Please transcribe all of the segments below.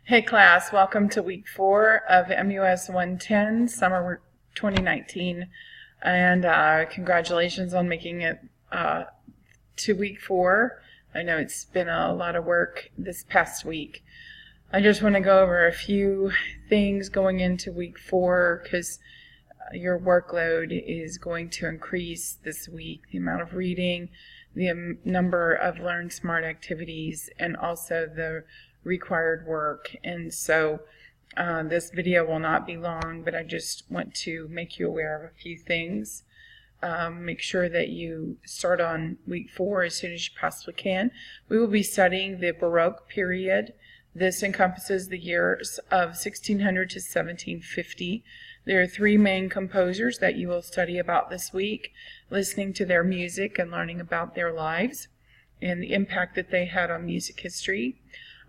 Hey class, welcome to week 4 of MUS 110, summer 2019, and congratulations on making it to week 4. I know it's been a lot of work this past week. I just want to go over a few things going into week 4 because your workload is going to increase this week, the amount of reading, the number of Learn Smart activities, and also the required work. And so this video will not be long, but I just want to make you aware of a few things. Make sure that you start on week 4 as soon as you possibly can. We will be studying the Baroque period. This encompasses the years of 1600 to 1750. There are 3 main composers that you will study about this week, listening to their music and learning about their lives and the impact that they had on music history.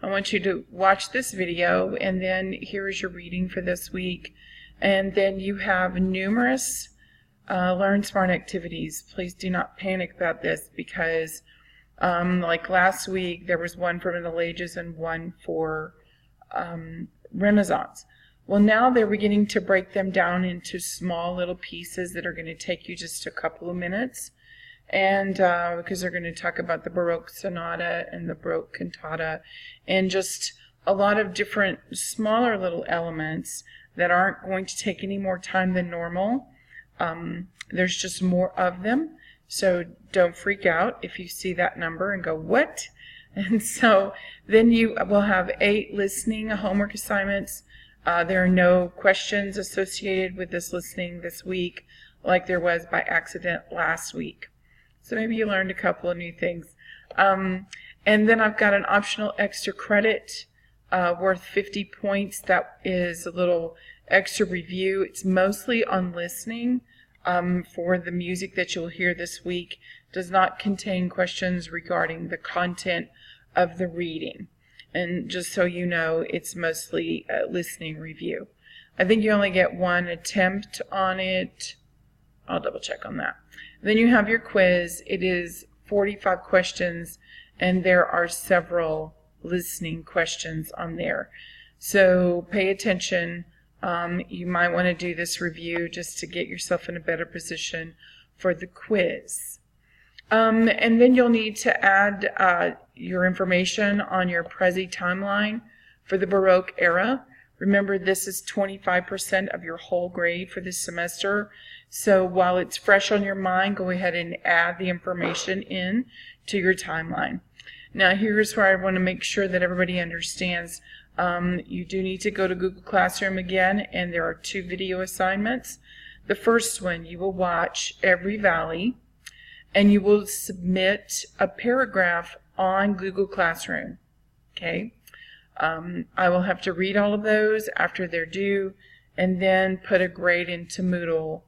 I want you to watch this video, and then here is your reading for this week. And then you have numerous Learn Smart activities. Please do not panic about this because like last week there was one for Middle Ages and one for Renaissance. Well, now they're beginning to break them down into small little pieces that are going to take you just a couple of minutes. And because they're going to talk about the Baroque Sonata and the Baroque Cantata and just a lot of different smaller little elements that aren't going to take any more time than normal. There's just more of them, so don't freak out if you see that number and go, what? And so then you will have 8 listening homework assignments. There are no questions associated with this listening this week like there was by accident last week. So maybe you learned a couple of new things. And then I've got an optional extra credit worth 50 points. That is a little extra review. It's mostly on listening for the music that you'll hear this week. It does not contain questions regarding the content of the reading. And just so you know, it's mostly a listening review. I think you only get 1 attempt on it. I'll double check on that. Then you have your quiz. It is 45 questions, and there are several listening questions on there. So pay attention. You might want to do this review just to get yourself in a better position for the quiz. And then you'll need to add your information on your Prezi timeline for the Baroque era. Remember, this is 25% of your whole grade for this semester. So while it's fresh on your mind, go ahead and add the information in to your timeline. Now, here's where I want to make sure that everybody understands. You do need to go to Google Classroom again, and there are 2 video assignments. The first one, you will watch Every Valley, and you will submit a paragraph on Google Classroom. Okay? I will have to read all of those after they're due, and then put a grade into Moodle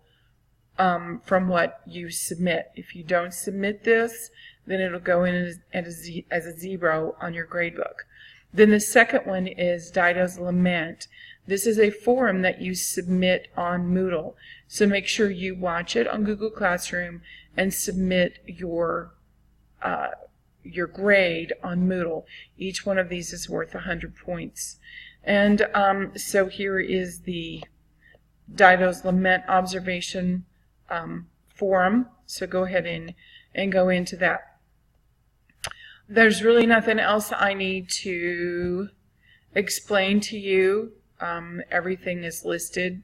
from what you submit. If you don't submit this, then it'll go in as a 0 on your gradebook. Then the second one is Dido's Lament. This is a form that you submit on Moodle. So make sure you watch it on Google Classroom and submit your grade on Moodle. Each one of these is worth 100 points. And so here is the Dido's Lament observation forum. So go ahead and go into that. There's really nothing else I need to explain to you. Everything is listed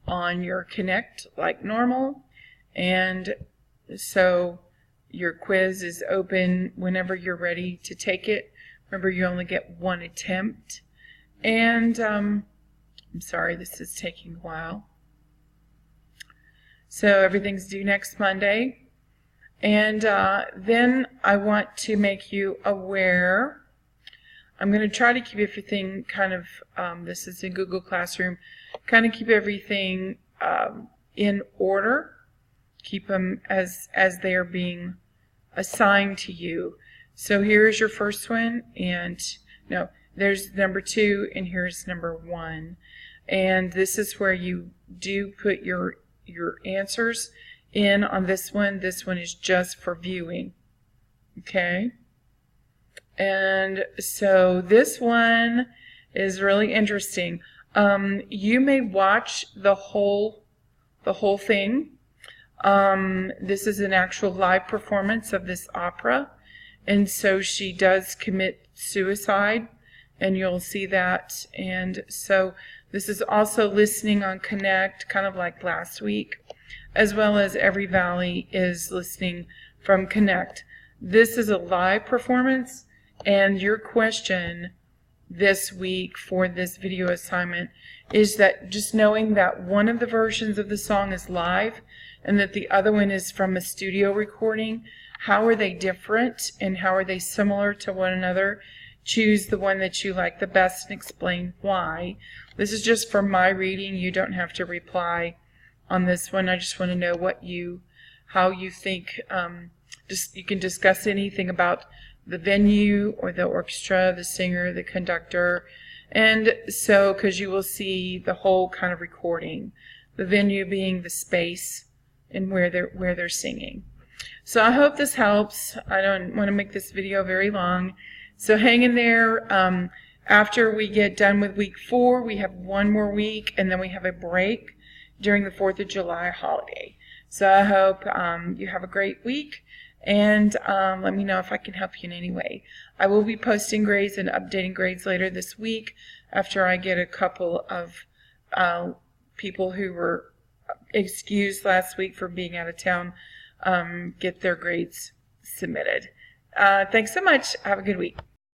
on your Connect like normal. And so your quiz is open whenever you're ready to take it. Remember, you only get 1 attempt. And I'm sorry, this is taking a while. So everything's due next Monday. And then I want to make you aware, I'm going to try to keep everything kind of, this is in Google Classroom, kind of keep everything in order. Keep them as they are being assigned to you. So here's your first one, and no, there's number 2, and here's number 1. And this is where you do put your answers in on this one. This one is just for viewing. Okay? And so this one is really interesting. You may watch the whole thing. This is an actual live performance of this opera, and so she does commit suicide, and you'll see that. And so this is also listening on Connect, kind of like last week, as well as Every Valley is listening from Connect. This is a live performance, and your question this week for this video assignment is that just knowing that one of the versions of the song is live and that the other one is from a studio recording, how are they different and how are they similar to one another? Choose the one that you like the best and explain why. This is just for my reading. You don't have to reply on this one. I just want to know how you think. You can discuss anything about the venue or the orchestra, the singer, the conductor, and so because you will see the whole kind of recording, the venue being the space and where they're singing. So I hope this helps. I don't want to make this video very long, so hang in there. After we get done with week 4, we have one more week, and then we have a break during the 4th of July holiday. So I hope you have a great week. And let me know if I can help you in any way. I will be posting grades and updating grades later this week after I get a couple of people who were excused last week for being out of town get their grades submitted. Thanks so much. Have a good week.